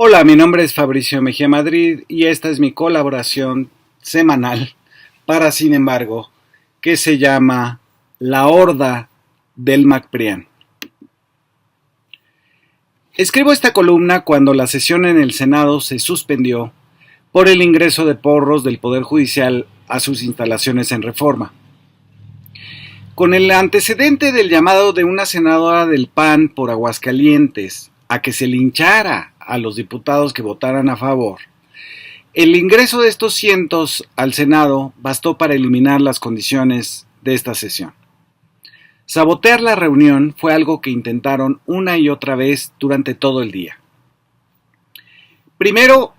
Hola, mi nombre es Fabricio Mejía Madrid y esta es mi colaboración semanal para Sin embargo, que se llama La Horda del MacPrián. Escribo esta columna cuando la sesión en el Senado se suspendió por el ingreso de porros del Poder Judicial a sus instalaciones en Reforma. Con el antecedente del llamado de una senadora del PAN por Aguascalientes a que se linchara a los diputados que votaran a favor, el ingreso de estos cientos al Senado bastó para eliminar las condiciones de esta sesión. Sabotear la reunión fue algo que intentaron una y otra vez durante todo el día. Primero,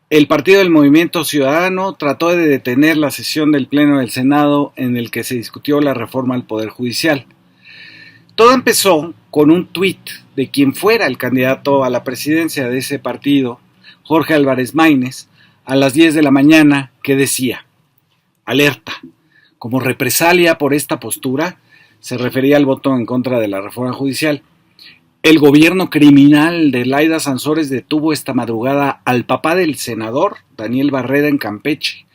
el Partido del Movimiento Ciudadano trató de detener la sesión del Pleno del Senado en el que se discutió la reforma al Poder Judicial. Todo empezó con un tuit de quien fuera el candidato a la presidencia de ese partido, Jorge Álvarez Maínez, a las 10 de la mañana, que decía: alerta, como represalia por esta postura, se refería al voto en contra de la reforma judicial. El gobierno criminal de Laida Sansores detuvo esta madrugada al papá del senador, Daniel Barreda, en Campeche.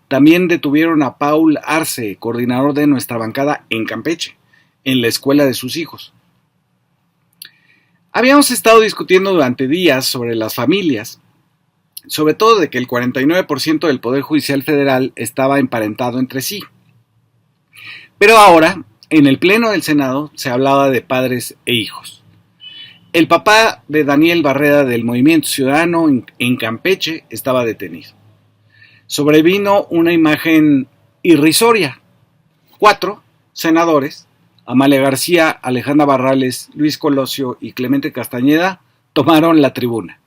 También detuvieron a Paul Arce, coordinador de nuestra bancada en Campeche, en la escuela de sus hijos. Habíamos estado discutiendo durante días sobre las familias, sobre todo de que el 49% del Poder Judicial Federal estaba emparentado entre sí. Pero ahora, en el Pleno del Senado, se hablaba de padres e hijos. El papá de Daniel Barreda del Movimiento Ciudadano en Campeche estaba detenido. Sobrevino una imagen irrisoria. 4 senadores, Amalia García, Alejandra Barrales, Luis Colosio y Clemente Castañeda, tomaron la tribuna.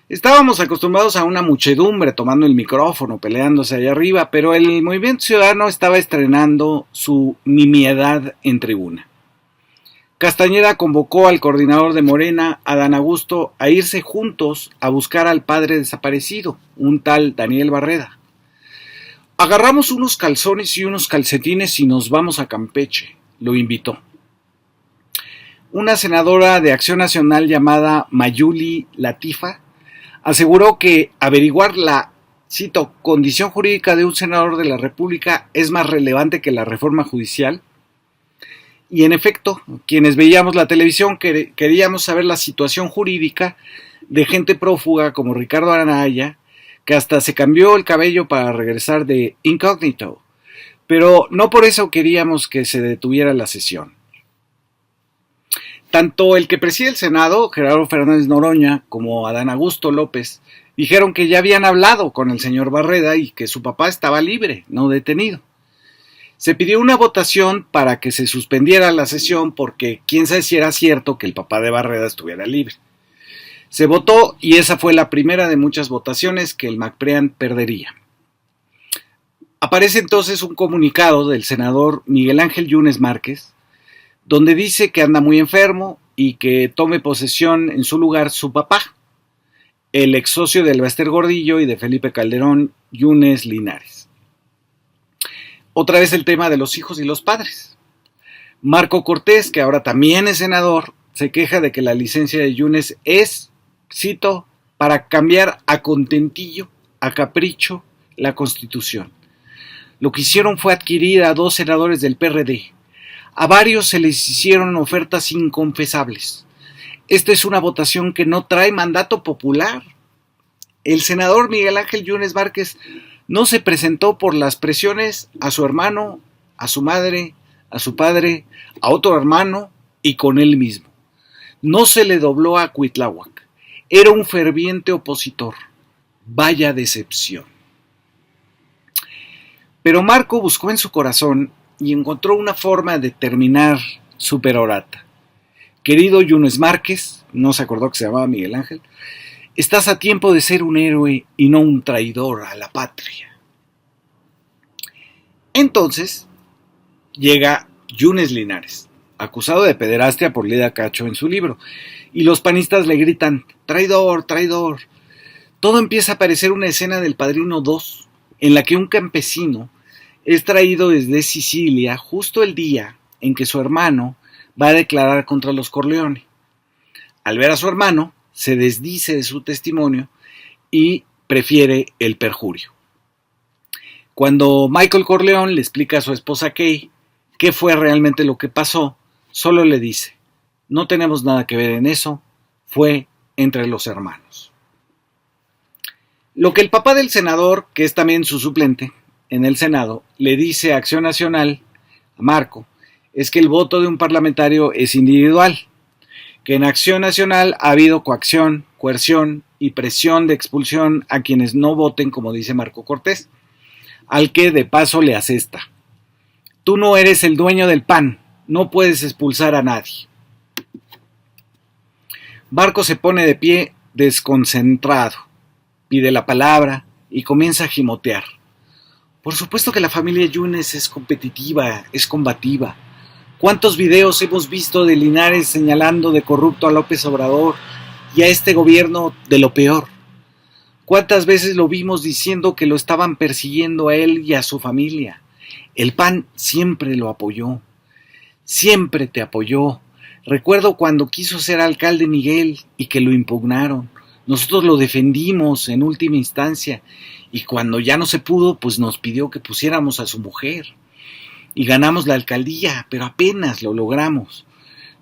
Estábamos acostumbrados a una muchedumbre tomando el micrófono, peleándose allá arriba, pero el Movimiento Ciudadano estaba estrenando su nimiedad en tribuna. Castañeda convocó al coordinador de Morena, Adán Augusto, a irse juntos a buscar al padre desaparecido, un tal Daniel Barreda. Agarramos unos calzones y unos calcetines y nos vamos a Campeche, lo invitó. Una senadora de Acción Nacional llamada Mayuli Latifa aseguró que averiguar la, cito, condición jurídica de un senador de la República es más relevante que la reforma judicial. Y en efecto, quienes veíamos la televisión queríamos saber la situación jurídica de gente prófuga como Ricardo Anaya, que hasta se cambió el cabello para regresar de incógnito, pero no por eso queríamos que se detuviera la sesión. Tanto el que preside el Senado, Gerardo Fernández Noroña, como Adán Augusto López, dijeron que ya habían hablado con el señor Barreda y que su papá estaba libre, no detenido. Se pidió una votación para que se suspendiera la sesión porque quién sabe si era cierto que el papá de Barreda estuviera libre. Se votó y esa fue la primera de muchas votaciones que el MacPrián perdería. Aparece entonces un comunicado del senador Miguel Ángel Yunes Márquez, donde dice que anda muy enfermo y que tome posesión en su lugar su papá, el ex socio de Elbester Gordillo y de Felipe Calderón, Yunes Linares. Otra vez el tema de los hijos y los padres. Marco Cortés, que ahora también es senador, se queja de que la licencia de Yunes es, cito, para cambiar a contentillo, a capricho, la Constitución. Lo que hicieron fue adquirir a 2 senadores del PRD. A varios se les hicieron ofertas inconfesables. Esta es una votación que no trae mandato popular. El senador Miguel Ángel Yunes Márquez no se presentó por las presiones a su hermano, a su madre, a su padre, a otro hermano y con él mismo. No se le dobló a Cuitláhuac. Era un ferviente opositor. Vaya decepción. Pero Marco buscó en su corazón y encontró una forma de terminar su perorata. Querido Yunes Márquez, no se acordó que se llamaba Miguel Ángel, estás a tiempo de ser un héroe y no un traidor a la patria. Entonces llega Yunes Linares, acusado de pederastia por Lida Cacho en su libro, y los panistas le gritan: traidor, traidor. Todo empieza a parecer una escena del Padrino 2, en la que un campesino es traído desde Sicilia justo el día en que su hermano va a declarar contra los Corleone. Al ver a su hermano, se desdice de su testimonio y prefiere el perjurio. Cuando Michael Corleone le explica a su esposa Kay qué fue realmente lo que pasó, solo le dice: no tenemos nada que ver en eso, fue entre los hermanos. Lo que el papá del senador, que es también su suplente en el Senado, le dice a Acción Nacional, a Marco, es que el voto de un parlamentario es individual, que en Acción Nacional ha habido coacción, coerción y presión de expulsión a quienes no voten, como dice Marco Cortés, al que de paso le asesta: tú no eres el dueño del PAN, no puedes expulsar a nadie. Marco se pone de pie desconcentrado, pide la palabra y comienza a gimotear. Por supuesto que la familia Yunes es competitiva, es combativa. ¿Cuántos videos hemos visto de Linares señalando de corrupto a López Obrador y a este gobierno de lo peor? ¿Cuántas veces lo vimos diciendo que lo estaban persiguiendo a él y a su familia? El PAN siempre lo apoyó, siempre te apoyó. Recuerdo cuando quiso ser alcalde Miguel y que lo impugnaron. Nosotros lo defendimos en última instancia y cuando ya no se pudo, pues nos pidió que pusiéramos a su mujer. Y ganamos la alcaldía, pero apenas lo logramos.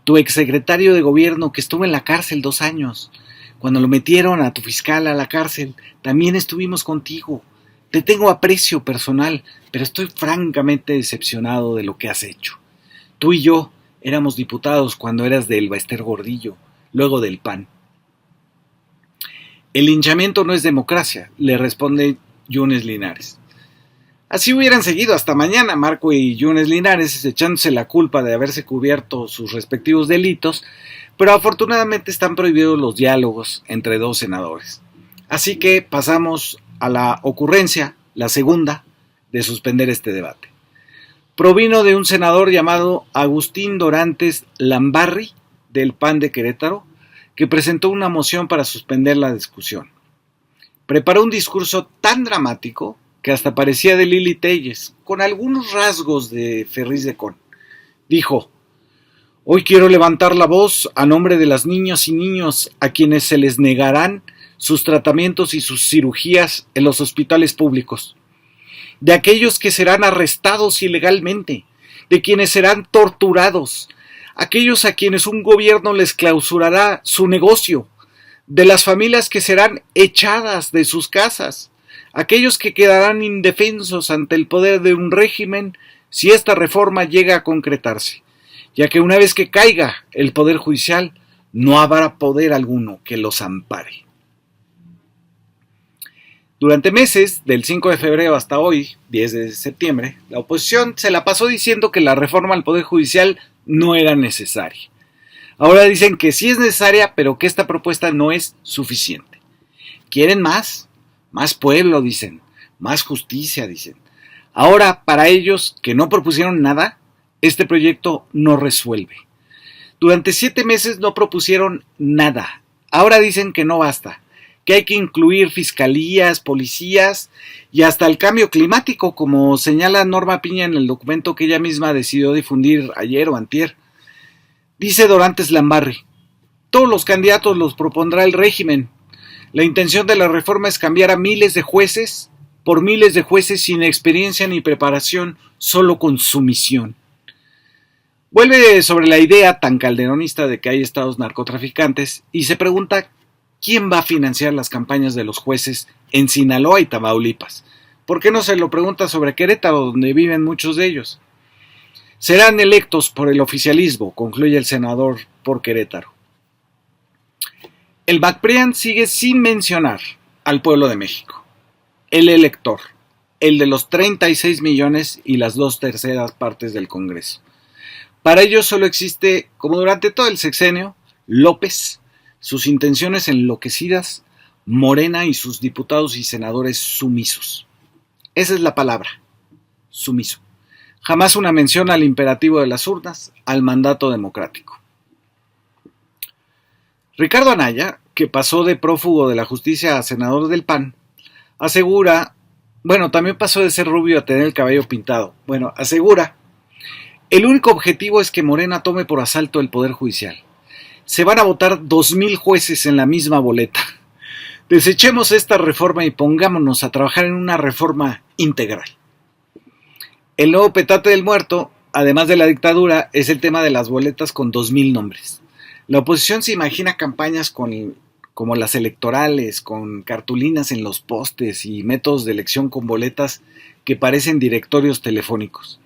Tu exsecretario de gobierno que estuvo en la cárcel 2 años, cuando lo metieron a tu fiscal a la cárcel, también estuvimos contigo. Te tengo aprecio personal, pero estoy francamente decepcionado de lo que has hecho. Tú y yo éramos diputados cuando eras de Elba Ester Gordillo, luego del PAN. El linchamiento no es democracia, le responde Yunes Linares. Así hubieran seguido hasta mañana Marco y Yunes Linares echándose la culpa de haberse cubierto sus respectivos delitos, pero afortunadamente están prohibidos los diálogos entre 2 senadores. Así que pasamos a la ocurrencia, la segunda, de suspender este debate. Provino de un senador llamado Agustín Dorantes Lambarri, del PAN de Querétaro, que presentó una moción para suspender la discusión. Preparó un discurso tan dramático que hasta parecía de Lili Telles, con algunos rasgos de Ferriz de Con. Dijo: hoy quiero levantar la voz a nombre de las niñas y niños a quienes se les negarán sus tratamientos y sus cirugías en los hospitales públicos, de aquellos que serán arrestados ilegalmente, de quienes serán torturados, aquellos a quienes un gobierno les clausurará su negocio, de las familias que serán echadas de sus casas, aquellos que quedarán indefensos ante el poder de un régimen si esta reforma llega a concretarse, ya que una vez que caiga el poder judicial, no habrá poder alguno que los ampare. Durante meses, del 5 de febrero hasta hoy, 10 de septiembre, la oposición se la pasó diciendo que la reforma al Poder Judicial no era necesaria. Ahora dicen que sí es necesaria, pero que esta propuesta no es suficiente. ¿Quieren más? Más pueblo, dicen. Más justicia, dicen. Ahora, para ellos, que no propusieron nada, este proyecto no resuelve. Durante 7 meses no propusieron nada. Ahora dicen que no basta, que hay que incluir fiscalías, policías y hasta el cambio climático, como señala Norma Piña en el documento que ella misma decidió difundir ayer o antier. Dice Dorantes Lambarri: todos los candidatos los propondrá el régimen. La intención de la reforma es cambiar a miles de jueces por miles de jueces sin experiencia ni preparación, solo con sumisión. Vuelve sobre la idea tan calderonista de que hay estados narcotraficantes y se pregunta quién va a financiar las campañas de los jueces en Sinaloa y Tamaulipas. ¿Por qué no se lo pregunta sobre Querétaro, donde viven muchos de ellos? Serán electos por el oficialismo, concluye el senador por Querétaro. El MACPRIAN sigue sin mencionar al pueblo de México, el elector, el de los 36 millones y las 2/3 partes del Congreso. Para ellos solo existe, como durante todo el sexenio, López, sus intenciones enloquecidas, Morena y sus diputados y senadores sumisos. Esa es la palabra, sumiso. Jamás una mención al imperativo de las urnas, al mandato democrático. Ricardo Anaya, que pasó de prófugo de la justicia a senador del PAN, asegura, también pasó de ser rubio a tener el cabello pintado. Asegura, el único objetivo es que Morena tome por asalto el Poder Judicial. se van a votar 2,000 jueces en la misma boleta. Desechemos esta reforma y pongámonos a trabajar en una reforma integral. El nuevo petate del muerto, además de la dictadura, es el tema de las boletas con 2,000 nombres. La oposición se imagina campañas como las electorales, con cartulinas en los postes y métodos de elección con boletas que parecen directorios telefónicos.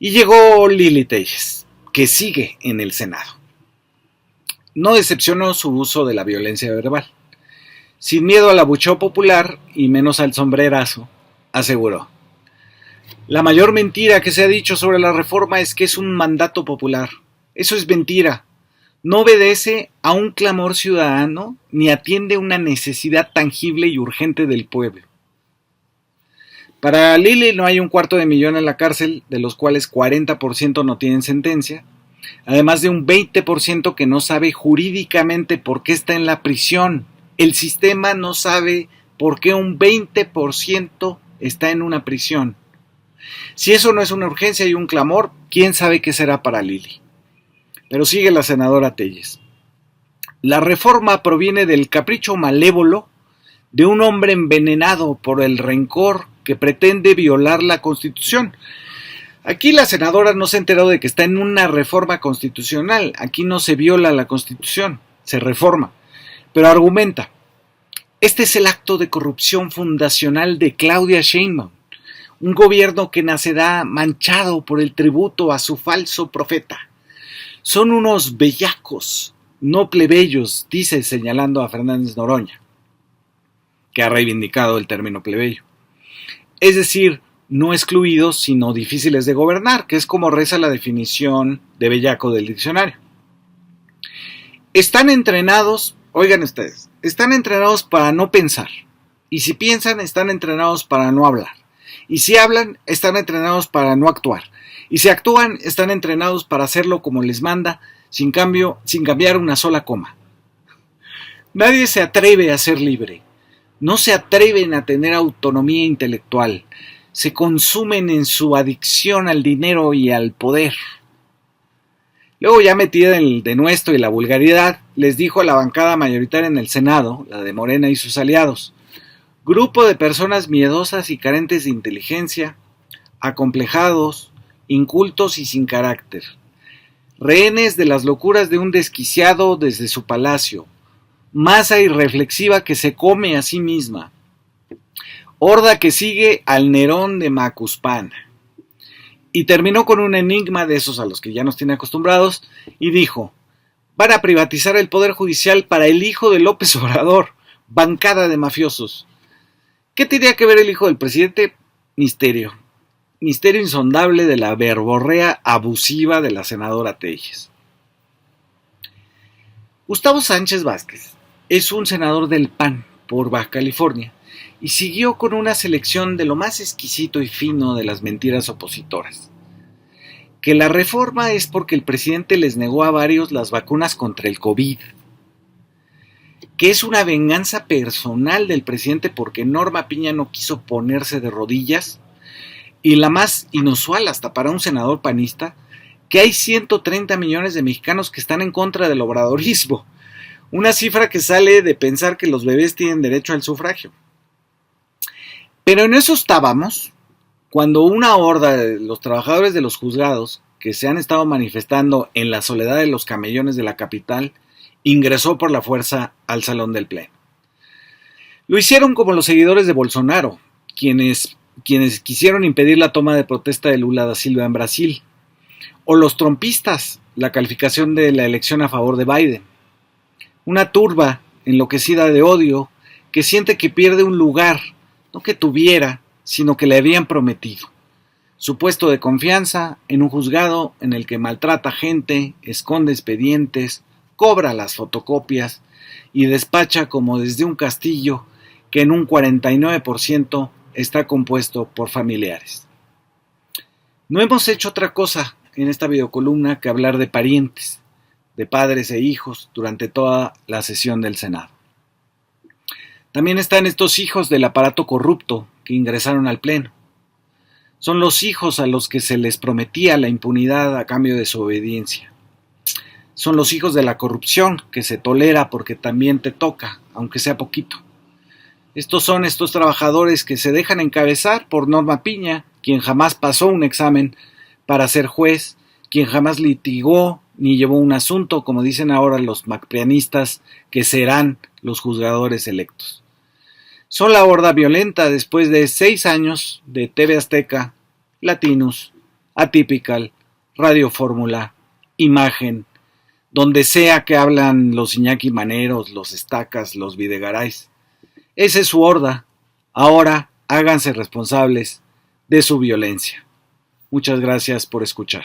Y llegó Lili Téllez, que sigue en el Senado. No decepcionó su uso de la violencia verbal. Sin miedo al abucheo popular y menos al sombrerazo, aseguró: la mayor mentira que se ha dicho sobre la reforma es que es un mandato popular. Eso es mentira. No obedece a un clamor ciudadano ni atiende una necesidad tangible y urgente del pueblo. Para Lili no hay 250,000 en la cárcel, de los cuales 40% no tienen sentencia, además de un 20% que no sabe jurídicamente por qué está en la prisión. El sistema no sabe por qué un 20% está en una prisión. Si eso no es una urgencia y un clamor, ¿quién sabe qué será para Lili? Pero sigue la senadora Téllez. La reforma proviene del capricho malévolo de un hombre envenenado por el rencor que pretende violar la Constitución. Aquí la senadora no se enteró de que está en una reforma constitucional. Aquí no se viola la Constitución, se reforma. Pero argumenta: este es el acto de corrupción fundacional de Claudia Sheinbaum, un gobierno que nacerá manchado por el tributo a su falso profeta. Son unos bellacos, no plebeyos, dice, señalando a Fernández Noroña, que ha reivindicado el término plebeyo. Es decir, no excluidos, sino difíciles de gobernar, que es como reza la definición de bellaco del diccionario. Están entrenados, oigan ustedes, están entrenados para no pensar, y si piensan, están entrenados para no hablar, y si hablan, están entrenados para no actuar, y si actúan, están entrenados para hacerlo como les manda, sin cambiar una sola coma. Nadie se atreve a ser libre, no se atreven a tener autonomía intelectual, se consumen en su adicción al dinero y al poder. Luego, ya metida en el denuesto y la vulgaridad, les dijo a la bancada mayoritaria en el Senado, la de Morena y sus aliados: grupo de personas miedosas y carentes de inteligencia, acomplejados, incultos y sin carácter, rehenes de las locuras de un desquiciado desde su palacio, masa irreflexiva que se come a sí misma, horda que sigue al Nerón de Macuspana. Y terminó con un enigma de esos a los que ya nos tiene acostumbrados y dijo: van a privatizar el poder judicial para el hijo de López Obrador, bancada de mafiosos. ¿Qué tenía que ver el hijo del presidente? Misterio insondable de la verborrea abusiva de la senadora Téllez. Gustavo Sánchez Vázquez es un senador del PAN por Baja California y siguió con una selección de lo más exquisito y fino de las mentiras opositoras. Que la reforma es porque el presidente les negó a varios las vacunas contra el COVID. Que es una venganza personal del presidente porque Norma Piña no quiso ponerse de rodillas. Y la más inusual hasta para un senador panista, que hay 130 millones de mexicanos que están en contra del obradorismo. Una cifra que sale de pensar que los bebés tienen derecho al sufragio. Pero en eso estábamos cuando una horda de los trabajadores de los juzgados, que se han estado manifestando en la soledad de los camellones de la capital, ingresó por la fuerza al Salón del Pleno. Lo hicieron como los seguidores de Bolsonaro, quienes quisieron impedir la toma de protesta de Lula da Silva en Brasil, o los trumpistas, la calificación de la elección a favor de Biden. Una turba enloquecida de odio que siente que pierde un lugar, no que tuviera, sino que le habían prometido. Su puesto de confianza en un juzgado en el que maltrata gente, esconde expedientes, cobra las fotocopias y despacha como desde un castillo que en un 49% está compuesto por familiares. No hemos hecho otra cosa en esta videocolumna que hablar de parientes, de padres e hijos durante toda la sesión del Senado. También están estos hijos del aparato corrupto que ingresaron al Pleno. Son los hijos a los que se les prometía la impunidad a cambio de su obediencia. son los hijos de la corrupción, que se tolera porque también te toca, aunque sea poquito. Estos son estos trabajadores que se dejan encabezar por Norma Piña, quien jamás pasó un examen para ser juez, quien jamás litigó ni llevó un asunto, como dicen ahora los macprianistas, que serán los juzgadores electos. Son la horda violenta después de 6 años de TV Azteca, Latinus, Atypical, Radio Fórmula, Imagen, donde sea que hablan los Iñaki Maneros, los Estacas, los Videgarais. Esa es su horda. Ahora háganse responsables de su violencia. Muchas gracias por escuchar.